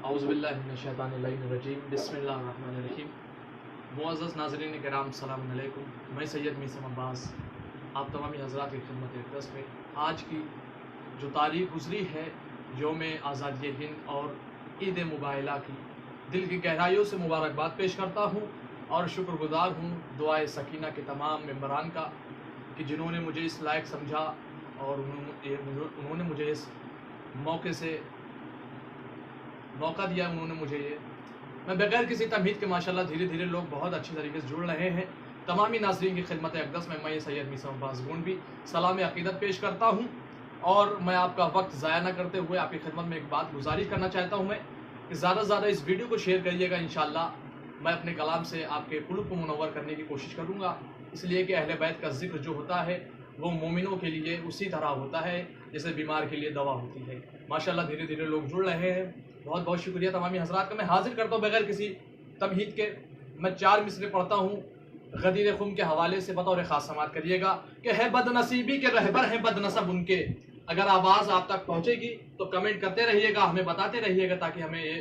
اعوذ باللہ من الشیطان الرجیم بسم اللہ الرحمن الرحیم۔ معزز ناظرین کرام السلام علیکم، میں سید میثم عباس آپ تمامی حضرات کی خدمت اقدس میں آج کی جو تاریخ گزری ہے یوم آزادی ہند اور عید مباہلہ کی دل کی گہرائیوں سے مبارکباد پیش کرتا ہوں اور شکر گزار ہوں دعائے سکینہ کے تمام ممبران کا کہ جنہوں نے مجھے اس لائق سمجھا اور انہوں نے مجھے اس موقع دیا، انہوں نے مجھے میں بغیر کسی تمہید کے ماشاءاللہ دھیرے دھیرے لوگ بہت اچھی طریقے سے جڑ رہے ہیں۔ تمامی ناظرین کی خدمت اقدس میں سید میثم عباس گون بھی سلام عقیدت پیش کرتا ہوں اور میں آپ کا وقت ضائع نہ کرتے ہوئے آپ کی خدمت میں ایک بات گزارش کرنا چاہتا ہوں میں کہ زیادہ سے زیادہ اس ویڈیو کو شیئر کریے گا۔ انشاءاللہ میں اپنے کلام سے آپ کے قلوب کو منور کرنے کی کوشش کروں گا، اس لیے کہ اہل بیت کا ذکر جو ہوتا ہے وہ مومنوں کے لیے اسی طرح ہوتا ہے جیسے بیمار کے لیے دوا ہوتی ہے۔ ماشاءاللہ دھیرے دھیرے لوگ جڑ رہے ہیں، بہت بہت شکریہ تمامی حضرات کا۔ میں حاضر کرتا ہوں بغیر کسی تمہید کے، میں 4 مصرے پڑھتا ہوں غدیر خم کے حوالے سے، بطور خاص سماعت کریے گا کہ ہے بد نصیبی کے رہبر ہیں بد نسب ان کے۔ اگر آواز آپ تک پہنچے گی تو کمنٹ کرتے رہیے گا، ہمیں بتاتے رہیے گا تاکہ ہمیں یہ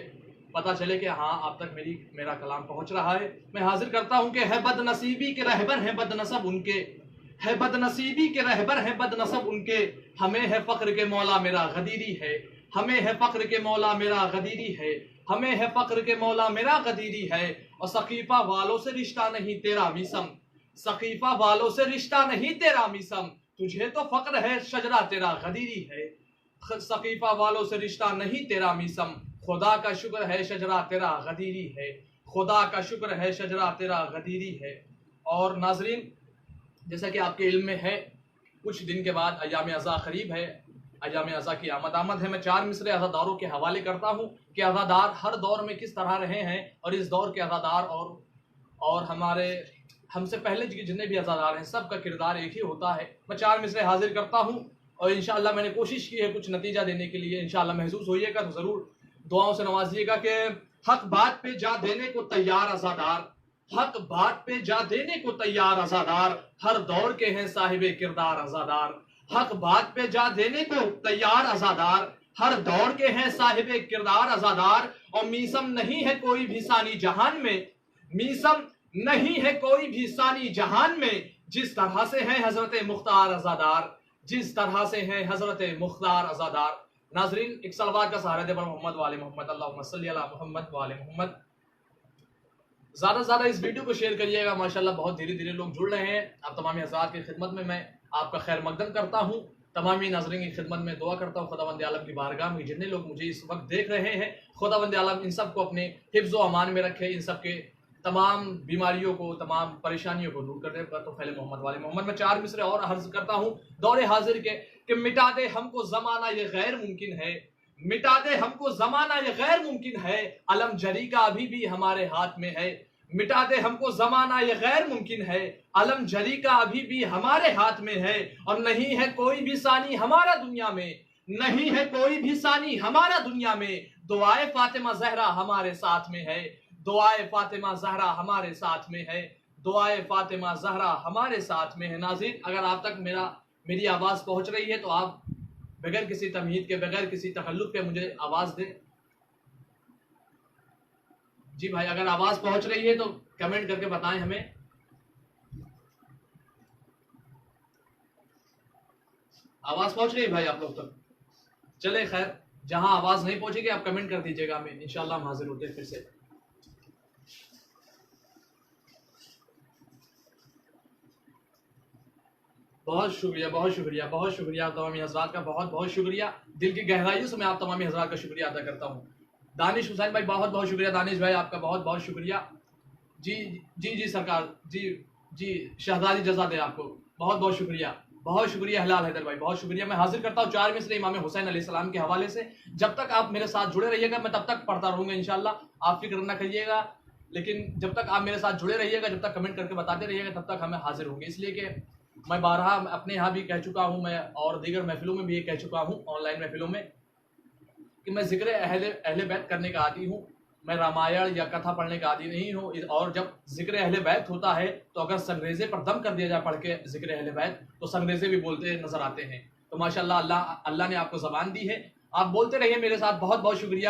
پتہ چلے کہ ہاں آپ تک میرا کلام پہنچ رہا ہے۔ میں حاضر کرتا ہوں کہ ہے بد نصیبی کے رہبر ہیں بد نسب ان کے، ہے بد نصیبی کے رہبر ہیں بد نسب ان کے، ہمیں ہے فقر کے مولا میرا غدیری ہے، ہمیں ہے فقر کے مولا میرا غدیری ہے، ہمیں ہے فقر کے مولا میرا غدیری ہے، اور ثقیفہ والوں سے رشتہ نہیں تیرا میثم، ثقیفہ والوں سے رشتہ نہیں تیرا میثم، تجھے تو فقر ہے شجرہ تیرا غدیری ہے، ثقیفہ والوں سے رشتہ نہیں تیرا میثم، خدا کا شکر ہے شجرہ تیرا غدیری ہے، خدا کا شکر ہے شجرہ تیرا غدیری ہے۔ اور ناظرین جیسا کہ آپ کے علم میں ہے کچھ دن کے بعد ایام عزا قریب ہے، ایام عزا کی آمد ہے۔ میں 4 مصرے عزاداروں کے حوالے کرتا ہوں کہ عزادار ہر دور میں کس طرح رہے ہیں اور اس دور کے عزادار اور ہم سے پہلے جتنے بھی عزادار ہیں سب کا کردار ایک ہی ہوتا ہے۔ میں 4 مصرے حاضر کرتا ہوں اور انشاءاللہ میں نے کوشش کی ہے کچھ نتیجہ دینے کے لیے، انشاءاللہ محظوظ ہوئیے گا تو ضرور دعاؤں سے نوازیے گا کہ حق بات پہ جا دینے کو تیار عزادار، حق بات پہ جا دینے کو تیار عزادار، ہر دور کے ہیں صاحب کردار عزادار، حق بات پہ جا دینے کو تیار عزادار، ہر دور کے ہیں صاحب کردار عزادار، اور میثم نہیں ہے کوئی بھی ثانی جہان میں، میثم نہیں ہے کوئی بھی ثانی جہان میں، جس طرح سے ہیں حضرت مختار عزادار، جس طرح سے ہیں حضرت مختار عزادار۔ ناظرین ایک صلوات کا سہارا دے پر محمد وآل محمد، اللہم صلی علی محمد وآل محمد۔ زیادہ سے زیادہ اس ویڈیو کو شیئر کریے گا، ماشاءاللہ بہت دھیرے دھیرے لوگ جڑ رہے ہیں۔ آپ تمامی حضرات کی خدمت میں آپ کا خیر مقدم کرتا ہوں، تمامی ناظرین کی خدمت میں دعا کرتا ہوں خداوند عالم کی بارگاہ میں جتنے لوگ مجھے اس وقت دیکھ رہے ہیں خداوند عالم ان سب کو اپنے حفظ و امان میں رکھے، ان سب کے تمام بیماریوں کو تمام پریشانیوں کو دور کر دے۔ تو پہلے محمد والے محمد میں 4 مصرے اور عرض کرتا ہوں دور حاضر کے کہ مٹا دے ہم کو زمانہ یہ غیر ممکن ہے، مٹا دے ہم کو زمانہ یہ غیر ممکن ہے، علم جری کا ابھی بھی ہمارے ہاتھ میں ہے، مٹا دے ہم کو زمانہ یہ غیر ممکن ہے، علم جری کا ابھی بھی ہمارے ہاتھ میں ہے، اور نہیں ہے کوئی بھی ثانی ہمارا دنیا میں، نہیں ہے کوئی بھی ثانی ہمارا دنیا میں، دعائے فاطمہ زہرا ہمارے ساتھ میں ہے، دعائے فاطمہ زہرا ہمارے ساتھ میں ہے، دعائے فاطمہ زہرا ہمارے ساتھ میں ہے۔ ناظرین اگر آپ تک میری آواز پہنچ رہی ہے تو آپ بغیر کسی تمہید کے، بغیر کسی تکلف کے مجھے آواز دیں۔ جی بھائی اگر آواز پہنچ رہی ہے تو کمنٹ کر کے بتائیں ہمیں۔ آواز پہنچ رہی ہے بھائی آپ لوگ تک؟ چلے خیر، جہاں آواز نہیں پہنچے گی آپ کمنٹ کر دیجیے گا ہمیں، انشاءاللہ ہم حاضر ہوتے ہیں پھر سے۔ بہت شکریہ بہت شکریہ بہت شکریہ آپ تمامی حضرات کا، بہت بہت شکریہ، دل کی گہرائیوں سے میں آپ تمامی حضرات کا شکریہ ادا کرتا ہوں۔ دانش حسین بھائی بہت بہت شکریہ، دانش بھائی آپ کا بہت بہت شکریہ۔ جی سرکار، جی شہزادی جزا دے آپ کو، بہت بہت شکریہ، بہت شکریہ ہلال حیدر بھائی، بہت شکریہ۔ میں حاضر کرتا ہوں 4 مصرے امام حسین علیہ السلام کے حوالے سے۔ جب تک آپ میرے ساتھ جڑے رہیے گا میں تب تک پڑھتا رہوں گا انشاءاللہ، آپ فکر نہ کریے گا، لیکن جب تک آپ میرے ساتھ جڑے رہیے گا، جب تک کمنٹ کر کے بتاتے رہیے گا تب تک ہمیں حاضر ہوں گے، اس لیے کہ میں بارہا اپنے یہاں بھی کہہ چکا ہوں، میں اور دیگر محفلوں میں بھی یہ کہہ چکا ہوں، آن لائن محفلوں میں، کہ میں ذکر اہل بیت کرنے کا عادی ہوں، میں رامائن یا کتھا پڑھنے کا عادی نہیں ہوں، اور جب ذکر اہل بیت ہوتا ہے تو اگر سنگریزے پر دم کر دیا جائے پڑھ کے ذکر اہل بیت تو سنگریزے بھی بولتے نظر آتے ہیں۔ تو ماشاءاللہ اللہ نے آپ کو زبان دی ہے، آپ بولتے رہیے میرے ساتھ، بہت بہت شکریہ۔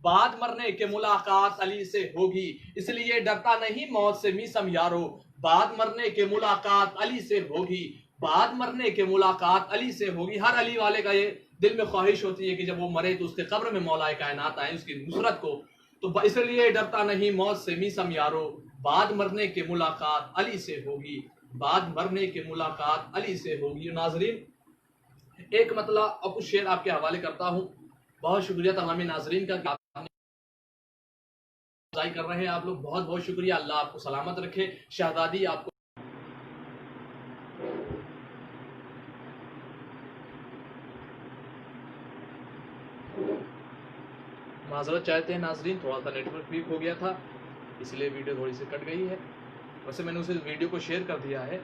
بعد مرنے کے ملاقات علی سے ہوگی، اس لیے ڈرتا نہیں موت سے میسم یارو، بعد مرنے کے ملاقات علی سے ہوگی، بعد مرنے کے ملاقات علی سے ہوگی۔ ہر علی والے کا یہ دل میں خواہش ہوتی ہے کہ جب وہ مرے تو اس کے قبر میں مولا کائنات آئے اس کی نصرت کو، تو اس لیے ڈرتا نہیں موت سے میسم یارو، بعد مرنے کے ملاقات علی سے ہوگی، بعد مرنے کے ملاقات علی سے ہوگی۔ ناظرین، ایک مطلب اور کچھ شعر آپ کے حوالے کرتا ہوں۔ بہت شکریہ تمام ناظرین کا کہ آپ کر رہے ہیں، آپ لوگ بہت بہت شکریہ۔ اللہ آپ کو سلامت رکھے۔ شہزادی آپ کو معذرت چاہتے ہیں ناظرین، تھوڑا سا نیٹ ورک ویک ہو گیا تھا، اس لیے ویڈیو تھوڑی سی کٹ گئی ہے۔ ویسے میں نے اسے ویڈیو کو شیئر کر دیا ہے۔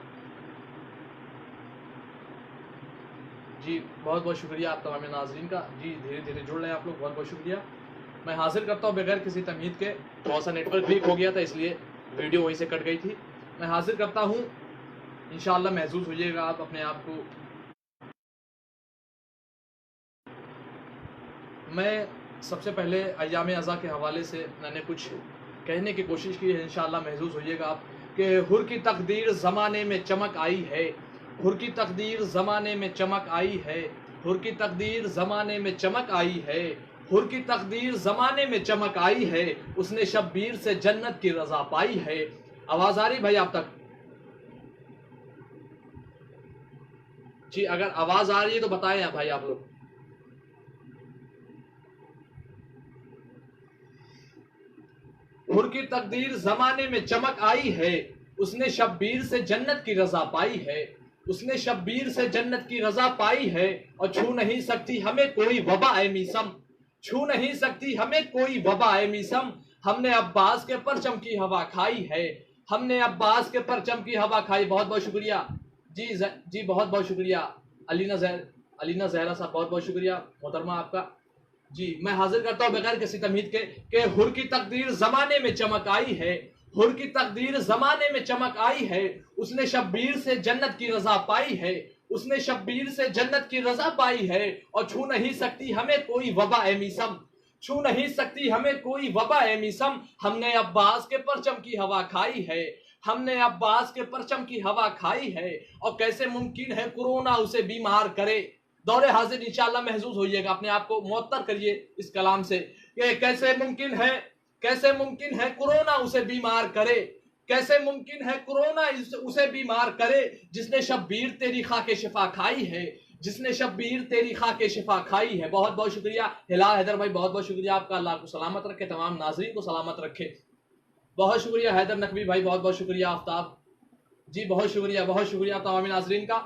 جی بہت بہت شکریہ آپ تمام ناظرین کا۔ جی دھیرے دھیرے جڑ رہے ہیں آپ لوگ، بہت بہت شکریہ۔ میں حاضر کرتا ہوں بغیر کسی تمہید کے، تھوڑا سا نیٹ ورک ویک ہو گیا تھا اس لیے ویڈیو وہیں سے کٹ گئی تھی۔ میں حاضر کرتا ہوں، انشاءاللہ محظوظ ہوئیے گا آپ اپنے آپ کو۔ میں سب سے پہلے ایام ازاں کے حوالے سے میں نے کچھ کہنے کی کوشش کی ہے، انشاءاللہ محظوظ ہوئیے گا آپ کہ حر کی تقدیر زمانے میں چمک آئی ہے، حر کی تقدیر زمانے میں چمک آئی ہے، حر کی تقدیر زمانے میں چمک آئی ہے، حر کی تقدیر زمانے میں چمک آئی ہے، اس نے شبیر سے جنت کی رضا پائی ہے۔ آواز آ رہی بھائی آپ تک؟ جی اگر آواز آ رہی ہے تو بتائیں بھائی آپ لوگ۔ حر کی تقدیر زمانے میں چمک آئی ہے، اس نے شبیر سے جنت کی رضا پائی ہے، اس نے شبیر سے جنت کی رضا پائی ہے، اور چھو نہیں سکتی ہمیں کوئی وبا اے میسم، چھو نہیں سکتی ہمیں کوئی وبا اے میسم، ہم نے عباس کے پرچم کی ہوا کھائی ہے، ہم نے عباس کے پرچم کی ہوا کھائی۔ بہت بہت شکریہ جی بہت بہت شکریہ علینا زہرا صاحب، بہت بہت شکریہ محترمہ آپ کا۔ جی میں حاضر کرتا ہوں بغیر کسی تمہید کے کہ حر کی تقدیر زمانے میں چمک آئی ہے، حر کی تقدیر زمانے میں چمک آئی ہے، اس نے شبیر سے جنت کی رضا پائی ہے، اس نے شبیر سے جنت کی رضا پائی ہے، اور چھو نہیں سکتی ہمیں کوئی وبا اے میسم، چھو نہیں سکتی ہمیں کوئی وبا اے میسم، ہم نے عباس کے پرچم کی ہوا کھائی ہے، ہم نے عباس کے پرچم کی ہوا کھائی ہے، اور کیسے ممکن ہے کورونا اسے بیمار کرے۔ دور حاضر انشاءاللہ محظوظ ہوئیے گا، اپنے آپ کو معطر کریے اس کلام سے کہ کیسے ممکن ہے کورونا اسے بیمار کرے، کیسے ممکن ہے کورونا اسے بیمار کرے، جس نے شبیر تیری خاک شفا کھائی ہے، جس نے شبیر تیری خاک شفا کھائی ہے۔ بہت بہت شکریہ ہلال حیدر بھائی، بہت بہت شکریہ آپ کا، اللہ کو سلامت رکھے، تمام ناظرین کو سلامت رکھے۔ بہت شکریہ حیدر نقوی بھائی، بہت بہت شکریہ آفتاب جی، بہت شکریہ تمام ناظرین کا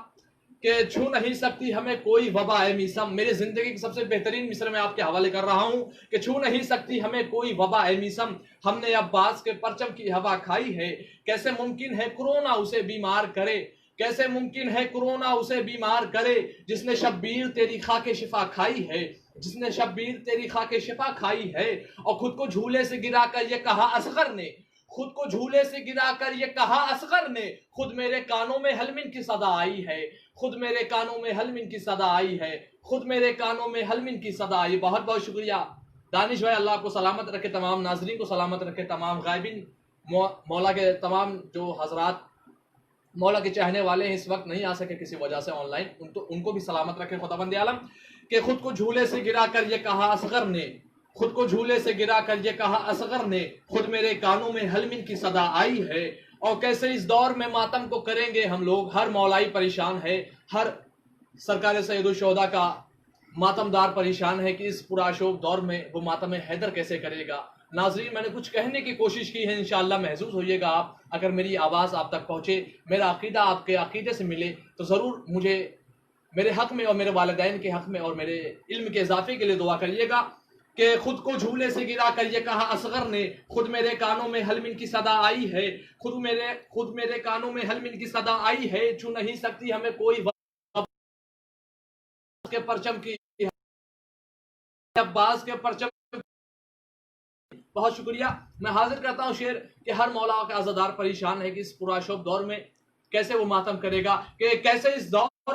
کہ چھو نہیں سکتی ہمیں کوئی وبا اے میسم۔ میری زندگی کی سب سے بہترین مصرع میں آپ کے حوالے کر رہا ہوں کہ چھو نہیں سکتی ہمیں کوئی وبا اے میسم، ہم نے عباس کے پرچم کی ہوا کھائی ہے، کیسے ممکن ہے کورونا اسے بیمار کرے، کیسے ممکن ہے کورونا اسے بیمار کرے، جس نے شبیر تیری خاک شفا کھائی ہے، جس نے شبیر تیری خاک شفا کھائی ہے، اور خود کو جھولے سے گرا کر یہ کہا اصغر نے، خود کو جھولے سے گرا کر یہ کہا اصغر نے، خود میرے کانوں میں حلمن کی صدا آئی ہے، خود میرے کانوں میں حلمن کی صدا آئی ہے، خود میرے کانوں میں حلمن کی صدا آئی۔ بہت بہت شکریہ دانش بھائی، اللہ کو سلامت رکھے، تمام ناظرین کو سلامت رکھے، تمام غائبین مولا کے تمام جو حضرات مولا کے چاہنے والے ہیں اس وقت نہیں آ سکے کسی وجہ سے آن لائن، ان کو بھی سلامت رکھے خداوند عالم کہ خود کو جھولے سے گرا کر یہ کہا اصغر نے، خود کو جھولے سے گرا کر یہ کہا اصغر نے، خود میرے کانوں میں حلمن کی صدا آئی ہے، اور کیسے اس دور میں ماتم کو کریں گے ہم لوگ، ہر مولائی پریشان ہے، ہر سرکار سید الشہداء کا ماتم دار پریشان ہے کہ اس پرآشوب دور میں وہ ماتم حیدر کیسے کرے گا۔ ناظرین میں نے کچھ کہنے کی کوشش کی ہے، انشاءاللہ محظوظ ہوئیے گا آپ، اگر میری آواز آپ تک پہنچے، میرا عقیدہ آپ کے عقیدے سے ملے تو ضرور مجھے میرے حق میں اور میرے والدین کے حق میں اور میرے علم کے اضافے کے لیے دعا کریے گا کہ خود کو جھولے سے گرا کر یہ کہا اصغر نے، خود میرے کانوں میں حلمن کی صدا آئی ہے، خود میرے کانوں میں حلمن کی صدا آئی ہے، چھو نہیں سکتی ہمیں کوئی کے پرچم کی عباس کے پرچم۔ بہت شکریہ۔ میں حاضر کرتا ہوں شعر کہ ہر مولا کا عزادار پریشان ہے کہ اس پرآشوب دور میں کیسے وہ ماتم کرے گا، کہ کیسے اس دور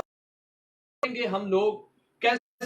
گے ہم لوگ، کیسے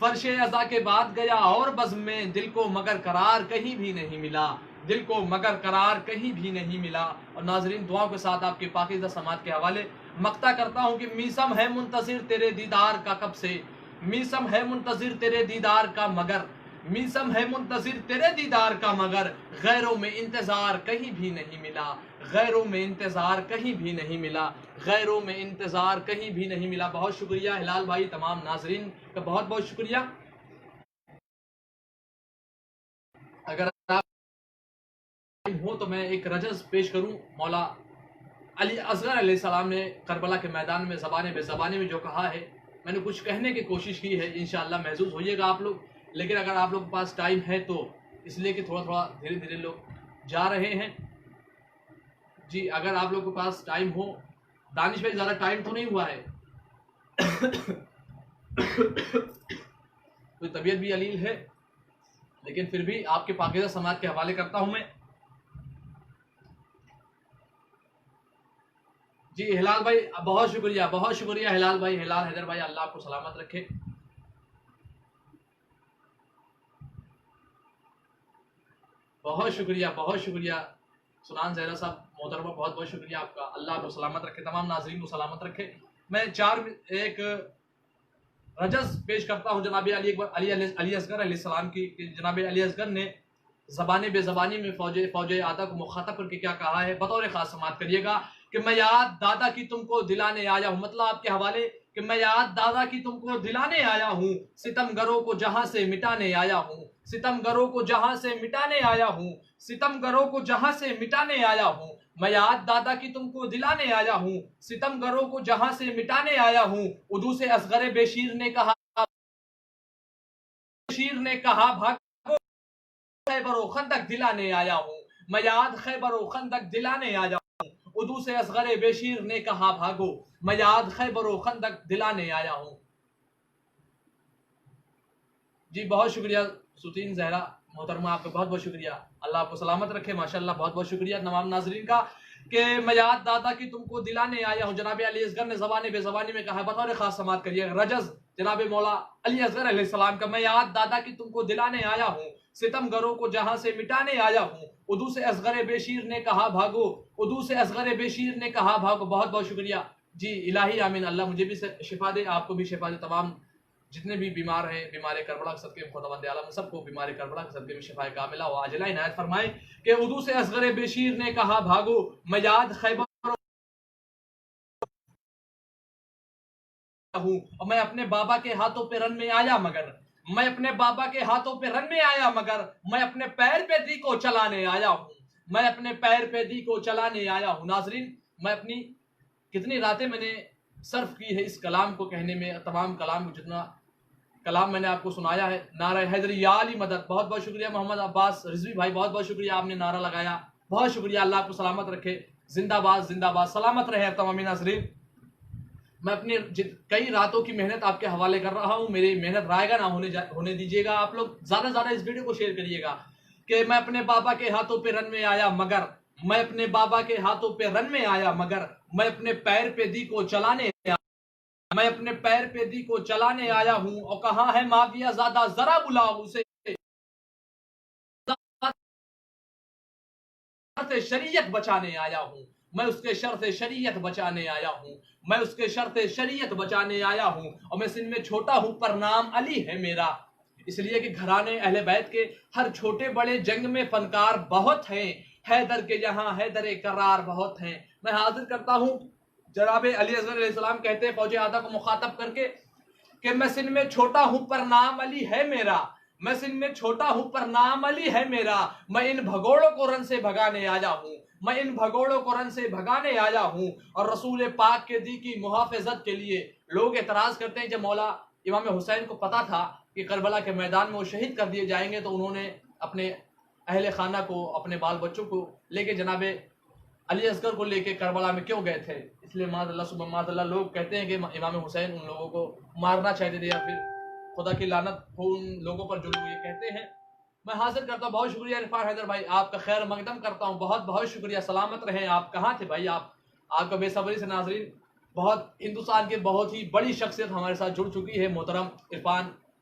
فرش ازا کے بعد گیا اور بزم میں، دل کو مگر قرار کہیں بھی نہیں ملا، دل کو مگر قرار کہیں بھی نہیں ملا۔ اور ناظرین دعاؤں کے ساتھ آپ کے پاکیزہ سماعت کے حوالے مقطع کرتا ہوں کہ میسم ہے منتظر تیرے دیدار کا کب سے، میسم ہے منتظر تیرے دیدار کا مگر، میسم ہے منتظر تیرے دیدار کا مگر، غیروں میں انتظار کہیں بھی نہیں ملا، غیروں میں انتظار کہیں بھی نہیں ملا، غیروں میں انتظار کہیں بھی نہیں ملا۔ بہت شکریہ ہلال بھائی، تمام ناظرین کا بہت بہت شکریہ۔ اگر آپ ہوں تو میں ایک رجز پیش کروں۔ مولا علی اصغر علیہ السلام نے کربلا کے میدان میں زبان بے زبانی میں جو کہا ہے، میں نے کچھ کہنے کی کوشش کی ہے، انشاءاللہ محظوظ ہوئیے گا آپ لوگ، لیکن اگر آپ لوگ کے پاس ٹائم ہے تو اس لیے کہ تھوڑا تھوڑا دھیرے دھیرے لوگ جا رہے ہیں۔ جی اگر آپ لوگ کے پاس ٹائم ہو، دانش بھائی زیادہ ٹائم تو نہیں ہوا ہے؟ کوئی طبیعت بھی علیل ہے، لیکن پھر بھی آپ کے پاکیزہ سماعت کے حوالے کرتا ہوں میں۔ جی ہلال بھائی بہت شکریہ ہلال بھائی، ہلال حیدر بھائی، اللہ آپ کو سلامت رکھے۔ بہت شکریہ سنان زہرا صاحب محترمہ، بہت بہت شکریہ آپ کا، اللہ آپ کو سلامت رکھے، تمام ناظرین کو سلامت رکھے۔ میں ایک رجز پیش کرتا ہوں جناب علی اصغر علیہ السلام کی، کہ جناب علی اصغر نے زبان بے زبانی میں فوج آدھا کو مخاطب کر کے کیا کہا ہے، بطور خاص سماعت کریے گا کہ میں یاد دادا کی تم کو دلانے آیا ہوں، مطلب آپ کے حوالے کہ میں یاد دادا کی تم کو دلانے آیا ہوں، ستم گروں کو جہاں سے مٹانے آیا ہوں، ستم گروں کو جہاں سے مٹانے آیا ہوں، ستم گروں کو جہاں سے مٹانے آیا ہوں، میں یاد دادا کی تم کو دلانے آیا ہوں، ستم گروں کو جہاں سے مٹانے آیا ہوں۔ اردو سے اصغر بشیر نے کہا بھاگو خیبر و خندق دلانے آیا ہوں، میں یاد خیبر و خندق دلانے آیا ہوں۔ اردو سے اصغر بشیر نے کہا بھاگو، میں یاد خیبر و خندق دلانے آیا ہوں۔ جی بہت شکریہ ستین زہرا محترمہ، آپ کا بہت بہت شکریہ، اللہ آپ کو سلامت رکھے، ماشاءاللہ بہت بہت شکریہ تمام ناظرین کا کہ میں یاد دادا کی تم کو دلانے آیا ہوں۔ جناب علی اصغر نے زبان بے زبانی میں کہا، بطور خاص سماعت کریے رجز جناب مولا علی اصغر علیہ السلام کا، میں یاد دادا کی تم کو دلانے آیا ہوں، ستم گروں کو جہاں سے مٹانے آیا ہوں۔ اردو سے اصغر بشیر نے کہا بھاگو، اردو سے اصغر بشیر نے کہا بھاگو، بہت بہت شکریہ۔ جی الہی آمین، اللہ مجھے بھی شفا دے، آپ کو بھی شفا دے، تمام جتنے بھی بیمار ہیں بیمار کربلا کے صدقے میں خداوند عالم سب کو بیمار کربلا کے صدقے میں شفا کاملہ و عاجلہ عنایت فرمائے۔ کہ اردو سے اصغر بشیر نے کہا بھاگو، میں یاد خیبر ہوں، اور میں اپنے بابا کے ہاتھوں پہ رن میں آیا مگر، میں اپنے بابا کے ہاتھوں پہ رن میں آیا مگر، میں اپنے پیر پہ دی کو چلانے آیا ہوں، میں اپنے پیر پہ دی کو چلانے آیا ہوں۔ ناظرین میں اپنی کتنی راتیں میں نے صرف کی ہے اس کلام کو کہنے میں، تمام کلام جتنا کلام میں نے آپ کو سنایا ہے۔ نعرہ حیدری یا علی مدد، بہت بہت شکریہ محمد عباس رضوی بھائی، بہت بہت شکریہ، آپ نے نعرہ لگایا، بہت شکریہ، اللہ آپ کو سلامت رکھے، زندہ باد سلامت رہے تمام ناظرین۔ میں اپنی کئی راتوں کی محنت آپ کے حوالے کر رہا ہوں، میری محنت رائے گا نہ ہونے دیجیے گا، آپ لوگ زیادہ زیادہ اس ویڈیو کو شیئر کریے گا کہ میں اپنے بابا کے ہاتھوں پہ رن میں آیا مگر، میں اپنے بابا کے ہاتھوں پہ رن میں آیا مگر، میں اپنے پیر پہ دی کو چلانے آیا، میں اپنے پیر پہ دی کو چلانے آیا ہوں، اور کہاں ہے معاویہ زادہ ذرا بلاؤ اسے، شریعت بچانے آیا ہوں، میں اس کے شرط شریعت بچانے آیا ہوں، میں اس کے شرط شریعت بچانے آیا ہوں، اور میں سن میں چھوٹا ہوں پر نام علی ہے میرا، اس لیے کہ گھرانے اہل بیت کے ہر چھوٹے بڑے جنگ میں فنکار بہت ہیں، حیدر کے یہاں حیدر کرار بہت ہیں۔ میں حاضر کرتا ہوں جناب علی اصغر علیہ السلام کہتے ہیں فوج آدھا کو مخاطب کر کے کہ میں سن میں چھوٹا ہوں پر نام علی ہے میرا، میں سن میں چھوٹا ہوں پر نام علی ہے میرا، میں ان بھگوڑوں کو رن سے بھگانے آیا ہوں، میں ان بھگوڑوں کو رن سے بھگانے آیا ہوں، اور رسول پاک کے دی کی محافظت کے لیے لوگ اعتراض کرتے ہیں جب مولا امام حسین کو پتا تھا کہ کربلا کے میدان میں وہ شہید کر دیے جائیں گے تو انہوں نے اپنے اہل خانہ کو اپنے بال بچوں کو لے کے جناب علی اصغر کو لے کے کربلا میں کیوں گئے تھے؟ اس لیے معاذ اللہ صبح معاذ اللہ لوگ کہتے ہیں کہ امام حسین ان لوگوں کو مارنا چاہتے تھے یا پھر خدا کی لعنت ہو ان لوگوں پر جو لوگ یہ کہتے ہیں۔ میں حاضر کرتا ہوں، بہت شکریہ عرفان حیدر بھائی، آپ کا خیر مقدم کرتا ہوں، بہت بہت شکریہ، سلامت رہیں، آپ کہاں تھے بھائی؟ آپ کا بے صبری سے ناظرین بہت ہندوستان کے بہت ہی بڑی شخصیت ہمارے ساتھ جڑ چکی ہے، محترم عرفان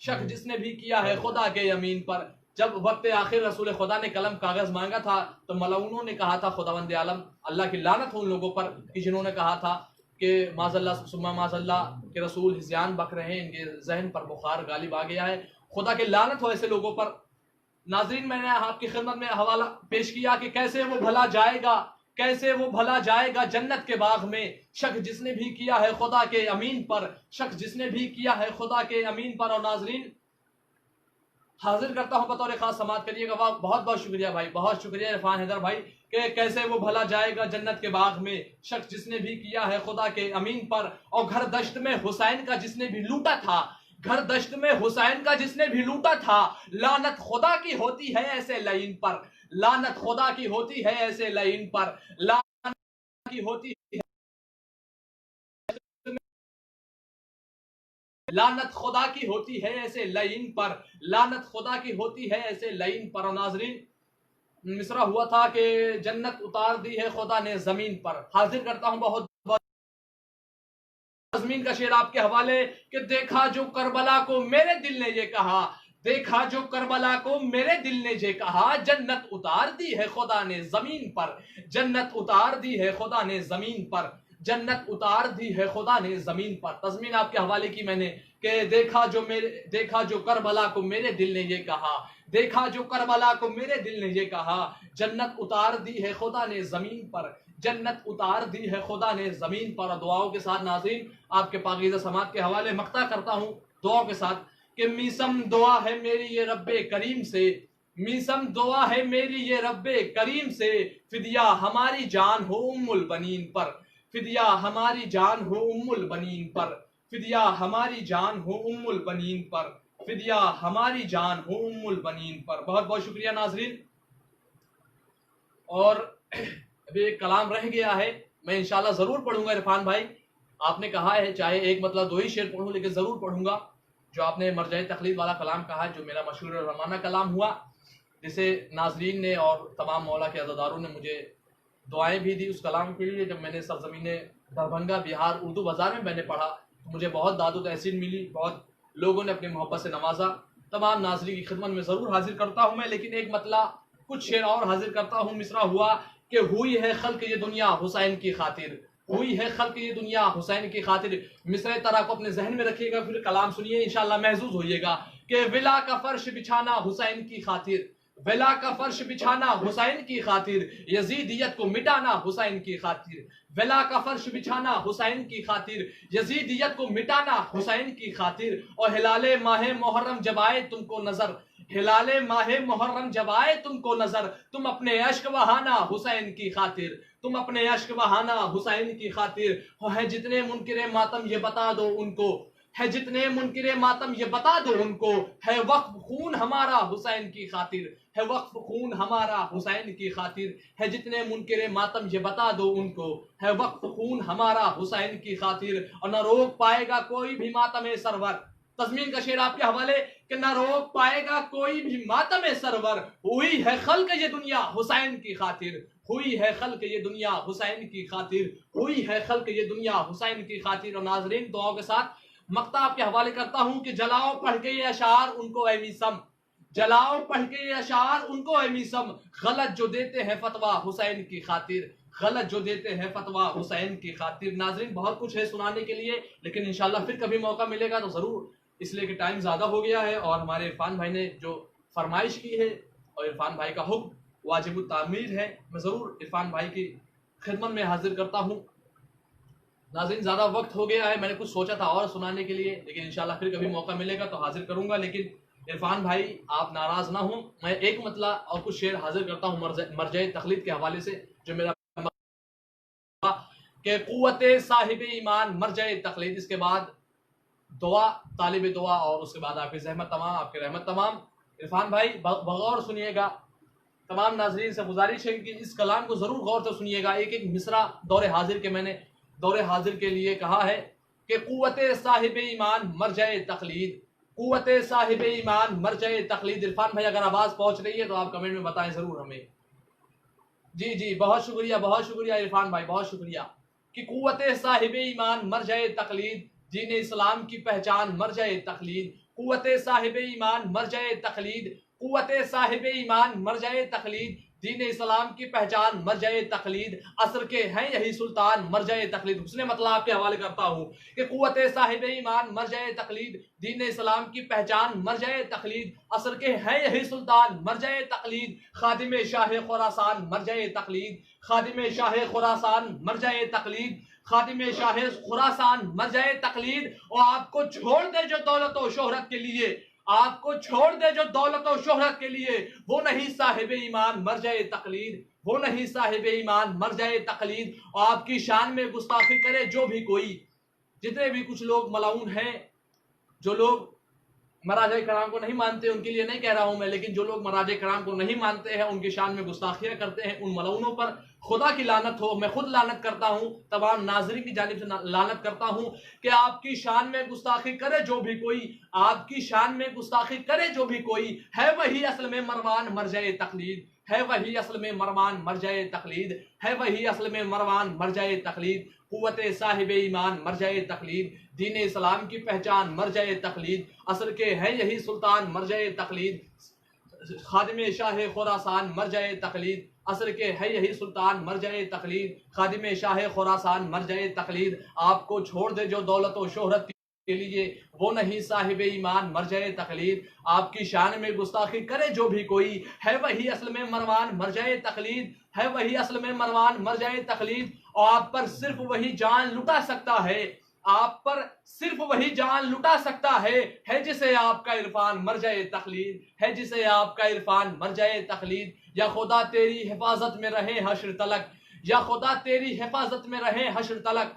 شک جس نے بھی کیا ہے خدا کے یمین پر. جب وقت آخر رسول خدا نے قلم کاغذ مانگا تھا تو ملعونوں نے کہا تھا خداوند عالم اللہ کی لعنت ہو ان لوگوں پر کہ جنہوں نے کہا تھا کہ معاذ اللہ ثم معاذ اللہ کے رسول ہذیان بک رہے ہیں، ان کے ذہن پر بخار غالب آ گیا ہے، خدا کی لعنت ہو ایسے لوگوں پر. ناظرین میں نے آپ کی خدمت میں حوالہ پیش کیا کہ کیسے وہ بھلا جائے گا، کیسے وہ بھلا جائے گا جنت کے باغ میں. شک جس نے بھی کیا ہے خدا کے امین پر، شک جس نے بھی کیا ہے خدا کے امین پر. اور ناظرین حاضر کرتا ہوں بطور خاص سماعت کریے گا. بہت بہت شکریہ بھائی، بہت شکریہ عرفان حیدر بھائی کہ کیسے وہ بھلا جائے گا جنت کے باغ میں. شک جس نے بھی کیا ہے خدا کے امین پر. اور گھر دشت میں حسین کا جس نے بھی لوٹا تھا، گھر دشت میں حسین کا جس نے بھی لوٹا تھا، لعنت خدا کی ہوتی ہے ایسے لعین پر، لعنت خدا کی ہوتی ہے ایسے لعین پر، لعنت کی ہوتی ہے، لعنت خدا کی ہوتی ہے ایسے لعین پر، لعنت خدا کی ہوتی ہے ایسے لعین پر. اور ناظرین مصرع ہوا تھا کہ جنت اتار دی ہے خدا نے زمین پر. حاضر کرتا ہوں بہت بہت زمین کا شعر آپ کے حوالے کہ دیکھا جو کربلا کو میرے دل نے یہ کہا، دیکھا جو کربلا کو میرے دل نے یہ کہا، جنت اتار دی ہے خدا نے زمین پر، جنت اتار دی ہے خدا نے زمین پر، جنت اتار دی ہے خدا نے زمین پر. تضمین آپ کے حوالے کی میں نے کہ دیکھا جو کربلا کو میرے دل نے یہ کہا، دیکھا جو کربلا کو میرے دل نے یہ کہا، جنت اتار دی ہے خدا نے زمین پر، جنت اتار دی ہے خدا نے زمین پر. اور دعاؤں کے ساتھ ناظرین آپ کے پاکیزہ سماعت کے حوالے مقطع کرتا ہوں دعاؤں کے ساتھ کہ میسم دعا ہے میری یہ رب کریم سے، میسم دعا ہے میری یہ رب کریم سے، فدیہ ہماری جان ہو ام البنین پر، فدیہ ہماری جان ہو ام البنین پر، فدیہ ہماری جان ہو ام البنین پر، فدیہ ہماری جان ہو ام البنین پر. بہت بہت شکریہ ناظرین. اور ابھی ایک کلام رہ گیا ہے، میں انشاءاللہ ضرور پڑھوں گا. عرفان بھائی آپ نے کہا ہے چاہے ایک مطلب دو ہی شعر پڑھوں لیکن ضرور پڑھوں گا. جو آپ نے مرجع تقلید والا کلام کہا ہے جو میرا مشہور رحمانہ کلام ہوا، جسے ناظرین نے اور تمام مولا کے عزاداروں نے مجھے دعائیں بھی دی اس کلام کے لیے. جب میں نے سرزمین دربھنگا بہار اردو بازار میں نے پڑھا تو مجھے بہت داد و تحسین ملی، بہت لوگوں نے اپنی محبت سے نوازا. تمام ناظرین کی خدمت میں ضرور حاضر کرتا ہوں میں، لیکن ایک مطلب کچھ شعر اور حاضر کرتا ہوں. مصرع ہوا کہ ہوئی ہے خلق یہ دنیا حسین کی خاطر، ہوئی ہے خلق یہ دنیا حسین کی خاطر. مصرع طرح کو اپنے ذہن میں رکھیے گا، پھر کلام سنیے انشاءاللہ محظوظ ہوئیے گا کہ ولا کا فرش بچھانا حسین کی خاطر، ولا کا فرش بچھانا حسین کی خاطر، یزیدیت کو مٹانا حسین کی خاطر، ولا کا فرش بچھانا حسین کی خاطر، یزیدیت کو مٹانا حسین کی خاطر. اور ہلال ماہ محرم جب آئے تم کو نظر، ہلال ماہ محرم جب آئے تم کو نظر، تم اپنے عشق بہانا حسین کی خاطر، تم اپنے عشق بہانا حسین کی خاطر. ہے جتنے منکر ماتم یہ بتا دو ان کو، ہے جتنے منکر ماتم یہ بتا دو ان کو، ہے وقف خون ہمارا حسین کی خاطر، ہے وقف خون ہمارا حسین کی خاطر. ہے جتنے منکر ماتم یہ بتا دو ان کو، ہے وقف خون ہمارا حسین کی خاطر. اور نہ روک پائے گا کوئی بھی ماتم سرور. تضمین کا شعر آپ کے حوالے کہ نہ روک پائے گا کوئی بھی ماتم سرور، ہوئی ہے خلق یہ دنیا حسین کی خاطر، ہوئی ہے خلق یہ دنیا حسین کی خاطر، ہوئی ہے خلق یہ دنیا حسین کی خاطر. اور ناظرین دعاؤں کے ساتھ مقطع آپ کے حوالے کرتا ہوں کہ جلاؤ پڑھ کے یہ اشعار ان کو اے میسم، جلاؤ پڑھ کے یہ اشعار ان کو اے میسم، غلط جو دیتے ہیں فتویٰ حسین کی خاطر، غلط جو دیتے ہیں فتویٰ حسین کی خاطر. ناظرین بہت کچھ ہے سنانے کے لیے لیکن انشاءاللہ پھر کبھی موقع ملے گا تو ضرور، اس لیے کہ ٹائم زیادہ ہو گیا ہے اور ہمارے عرفان بھائی نے جو فرمائش کی ہے اور عرفان بھائی کا حکم واجب التعمیر ہے، میں ضرور عرفان بھائی کی خدمت میں حاضر کرتا ہوں. ناظرین زیادہ وقت ہو گیا ہے، میں نے کچھ سوچا تھا اور سنانے کے لیے لیکن انشاءاللہ پھر کبھی موقع ملے گا تو حاضر کروں گا. لیکن عرفان بھائی آپ ناراض نہ ہوں، میں ایک مطلب اور کچھ شعر حاضر کرتا ہوں مرجع تقلید کے حوالے سے جو میرا کہ قوت صاحب ایمان مرجع تقلید، اس کے بعد دعا طالب دعا اور اس کے بعد آپ کی زحمت تمام، آپ کی رحمت تمام. عرفان بھائی بغور سنیے گا، تمام ناظرین سے گزارش ہے کہ اس کلام کو ضرور غور سے سنیے گا. ایک ایک مصرع دور حاضر کے میں نے دور حاضر کے لیے کہا ہے کہ قوت صاحب ایمان مرجع تقلید، قوت صاحب ایمان مرجع تقلید. عرفان بھائی اگر آواز پہنچ رہی ہے تو آپ کمنٹ میں بتائیں ضرور ہمیں. جی جی بہت شکریہ عرفان بھائی، بہت شکریہ. کہ قوت صاحب ایمان مرجع تقلید، دین اسلام کی پہچان مرجع تقلید، قوت صاحب ایمان مرجع تقلید، قوت صاحب ایمان مرجع تقلید، دین اسلام کی پہچان مرجع تقلید، عصر کے ہیں یہی سلطان مرجع تقلید۔ حسن مطلب آپ کے حوالے کرتا ہوں کہ قوت صاحب ایمان مرجع تقلید، دین اسلام کی پہچان مرجع تقلید، عصر کے ہیں یہی سلطان مرجع تقلید، خادم شاہ خراسان مرجع تقلید، خادم شاہ خراسان مرجع تقلید، خادم شاہ خراسان مرجع تقلید۔ اور آپ کو چھوڑ دے جو دولت و شہرت کے لیے، آپ کو چھوڑ دے جو دولت و شہرت کے لیے، وہ نہیں صاحب ایمان مرجع تقلید، وہ نہیں صاحب ایمان مرجع تقلید۔ اور آپ کی شان میں گستاخی کرے جو بھی کوئی، جتنے بھی کچھ لوگ ملعون ہیں، جو لوگ مراجع کرام کو نہیں مانتے، ان کے لیے نہیں کہہ رہا ہوں میں، لیکن جو لوگ مراجع کرام کو نہیں مانتے ہیں، ان کی شان میں گستاخیاں کرتے ہیں، ان ملعونوں پر خدا کی لعنت ہو۔ میں خود لعنت کرتا ہوں، تمام ناظرین کی جانب سے لعنت کرتا ہوں کہ آپ کی شان میں گستاخی کرے جو بھی کوئی، آپ کی شان میں گستاخی کرے جو بھی کوئی، ہے وہی اصل میں مروان مرجع تقلید، ہے وہی اصل میں مروان مرجع تقلید، ہے وہی اصل میں مروان مرجع تقلید۔ قوت صاحب ایمان مرجع تقلید، دین اسلام کی پہچان مرجع تقلید، عصر کے ہیں یہی سلطان مرجع تقلید، خادم شاہ خراسان مرجع تقلید، عصر کے ہے یہی سلطان مرجع تقلید، خادم شاہ خراسان مرجع تقلید۔ آپ کو چھوڑ دے جو دولت و شہرت کے لیے، وہ نہیں صاحب ایمان مرجع تقلید، آپ کی شان میں گستاخی کرے جو بھی کوئی، ہے وہی اصل میں مروان مرجع تقلید، ہے وہی اصل میں مروان مرجع تقلید۔ اور آپ پر صرف وہی جان لٹا سکتا ہے، آپ پر صرف وہی جان لٹا سکتا ہے جسے آپ کا عرفان مرجع تقلید، ہے جسے آپ کا عرفان مرجع تقلید۔ یا خدا تیری حفاظت میں رہے حشر تلک، یا خدا تیری حفاظت میں رہے حشر تلک۔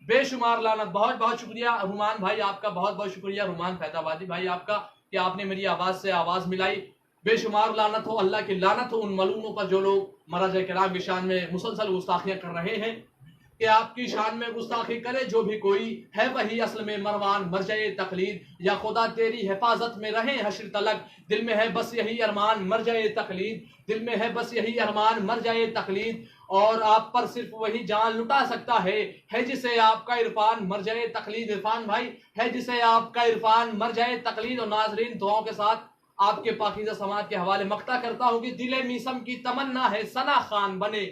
بے شمار لعنت۔ بہت بہت شکریہ رومان بھائی آپ کا، بہت بہت شکریہ رومان فیض آبادی بھائی آپ کا کہ آپ نے میری آواز سے آواز ملائی۔ بے شمار لعنت ہو، اللہ کی لعنت ہو ان ملعونوں پر جو لوگ مراجع کرام کی شان میں مسلسل گستاخیاں کر رہے ہیں، کہ آپ کی شان میں گستاخی کرے جو بھی کوئی، ہے وہی اصل میں مروان مرجع تقلید۔ یا خدا تیری حفاظت میں رہے حشر تلک، دل میں ہے بس یہی ارمان مرجع تقلید، دل میں ہے بس یہی ارمان مرجع تقلید۔ اور آپ پر صرف وہی جان لٹا سکتا ہے جسے آپ کا عرفان مرجع تقلید۔ عرفان بھائی، ہے جسے آپ کا عرفان مرجع تقلید۔ اور ناظرین دعاؤں کے ساتھ آپ کے پاکیزہ سماعت کے حوالے مقطع کرتا ہوں کہ دل میثم کی تمنا ہے ثنا خان بنے،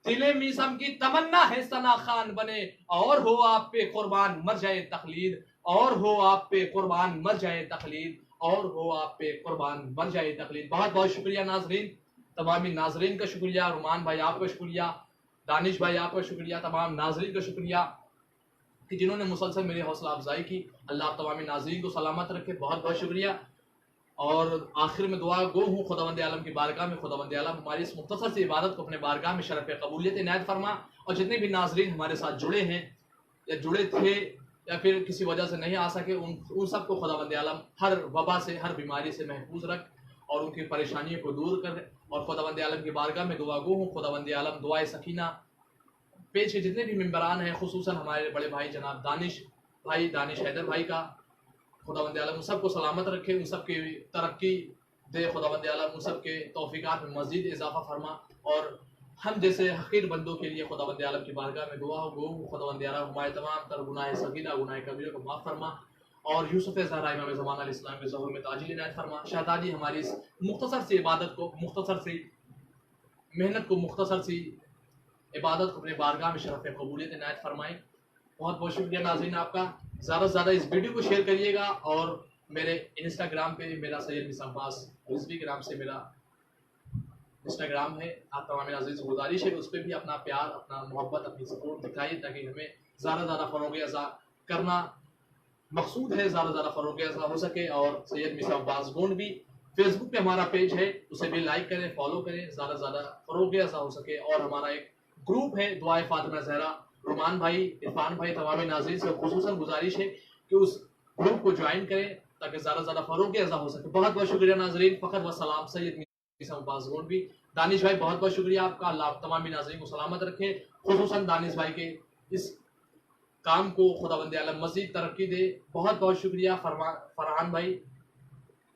دل میثم کی تمنا ہے ثنا خان بنے، اور ہو آپ پہ قربان مرجع تقلید، اور ہو آپ پہ قربان مرجع تقلید، اور ہو آپ پہ قربان مرجع تقلید۔ بہت بہت شکریہ ناظرین، تمامی ناظرین کا شکریہ، رومان بھائی آپ کا شکریہ، دانش بھائی آپ کا شکریہ، تمام ناظرین کا شکریہ کہ جنہوں نے مسلسل میری حوصلہ افزائی کی۔ اللہ آپ تمامی ناظرین کو سلامت رکھے، بہت بہت شکریہ۔ اور آخر میں دعا گو ہوں خداوند عالم کی بارگاہ میں، خداوند عالم ہماری اس مختصر سی عبادت کو اپنے بارگاہ میں شرف قبولیت عنایت فرما، اور جتنے بھی ناظرین ہمارے ساتھ جڑے ہیں یا جڑے تھے یا پھر کسی وجہ سے نہیں آ سکے، ان سب کو خداوند عالم ہر وبا سے، ہر بیماری سے محفوظ رکھ اور ان کی پریشانیوں کو دور کر۔ اور خداوند عالم کی بارگاہ میں دعا گو ہوں خداوند عالم دعائے سکینہ پیش کے جتنے بھی ممبران ہیں، خصوصاً ہمارے بڑے بھائی جناب دانش بھائی، دانش حیدر بھائی کا، خداوند عالم ان سب کو سلامت رکھے، ان سب کی ترقی دے، خداوند عالم ان سب کے توفیقات میں مزید اضافہ فرما، اور ہم جیسے حقیر بندوں کے لیے خداوند عالم کی بارگاہ میں دعا گو خداوند عالم ہمارے تمام تر گناہ صغیرہ گناہ کبیرہ کو معاف فرما، اور یوسف زہرا امام زمان علیہ السلام کے ظہور میں تاجیل عنایت فرما۔ شہزادی ہماری اس مختصر سی عبادت کو، مختصر سی محنت کو، مختصر سی عبادت کو اپنے بارگاہ میں شرف قبولیت عنایت فرمائیں۔ بہت بہت شکریہ ناظرین آپ کا، زیادہ سے زیادہ اس ویڈیو کو شیئر کریے گا، اور میرے انسٹاگرام پہ میرا سید میثم عباس رضوی کے نام سے میرا انسٹاگرام ہے، آپ تمام ناظرین سے گزارش ہے اس پہ بھی اپنا پیار، اپنا محبت، اپنی سپورٹ دکھائیے، تاکہ ہمیں زیادہ سے زیادہ فروغ عطا کرنا مقصود ہے، زیادہ سے زیادہ فروغ عطا ہو سکے۔ اور سید میثم عباس گونڈ بھی فیس بک پہ ہمارا پیج ہے، اسے بھی لائک کریں، فالو کریں، زیادہ سے زیادہ فروغ عطا ہو سکے۔ اور ہمارا ایک گروپ ہے دعائے فاطمہ زہرا، رومان بھائی، عرفان بھائی، تمام ناظرین سے خصوصاً گزارش ہے کہ اس گروپ کو جوائن کریں تاکہ زیادہ سے زیادہ فروغ عطا ہو سکے۔ بہت بہت شکریہ ناظرین، فخر و سلام سید میثم عباس گونڈ بھی۔ دانش بھائی بہت بہت شکریہ آپ کا، اللہ آپ تمام ناظرین کو سلامت رکھے، خصوصاً دانش بھائی کے اس کام کو خداوند عالم مزید ترقی دے۔ بہت بہت شکریہ فرحان بھائی،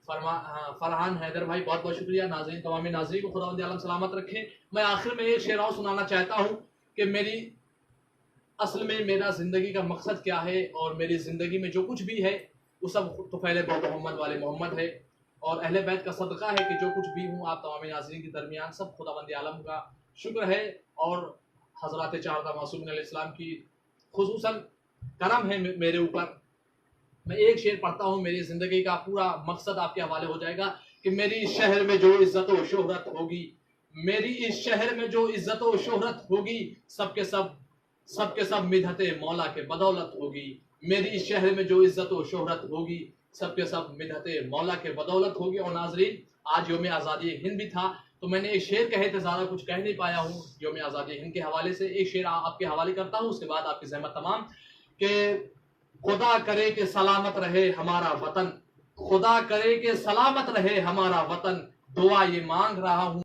فرحان حیدر بھائی، بہت بہت شکریہ۔ ناظرین تمام ناظرین کو خداوند عالم سلامت رکھے۔ میں آخر میں ایک شعر اور سنانا چاہتا ہوں کہ اصل میں میرا زندگی کا مقصد کیا ہے، اور میری زندگی میں جو کچھ بھی ہے وہ سب طفیل محمد والے محمد ہے، اور اہل بیت کا صدقہ ہے کہ جو کچھ بھی ہوں آپ تمام ناظرین کے درمیان سب خداوند عالم کا شکر ہے، اور حضرات چہارہ معصومین علیہ السلام کی خصوصاً کرم ہے میرے اوپر۔ میں ایک شعر پڑھتا ہوں، میری زندگی کا پورا مقصد آپ کے حوالے ہو جائے گا کہ میری اس شہر میں جو عزت و شہرت ہوگی، میری اس شہر میں جو عزت و شہرت ہوگی، سب کے سب مدحت مولا کے بدولت ہوگی۔ میری اس شہر میں جو عزت و شہرت ہوگی، سب کے سب مدحت مولا کے بدولت ہوگی۔ اور ناظرین، آج یوم آزادی ہند بھی تھا، تو میں نے ایک شعر کہے تھے، زیادہ کچھ کہہ نہیں پایا ہوں یوم آزادی ہند کے حوالے سے۔ ایک شعر آپ کے حوالے کرتا ہوں، اس کے بعد آپ کی زحمت تمام، کہ خدا کرے کہ سلامت رہے ہمارا وطن، خدا کرے کہ سلامت رہے ہمارا وطن، دعا یہ مانگ رہا ہوں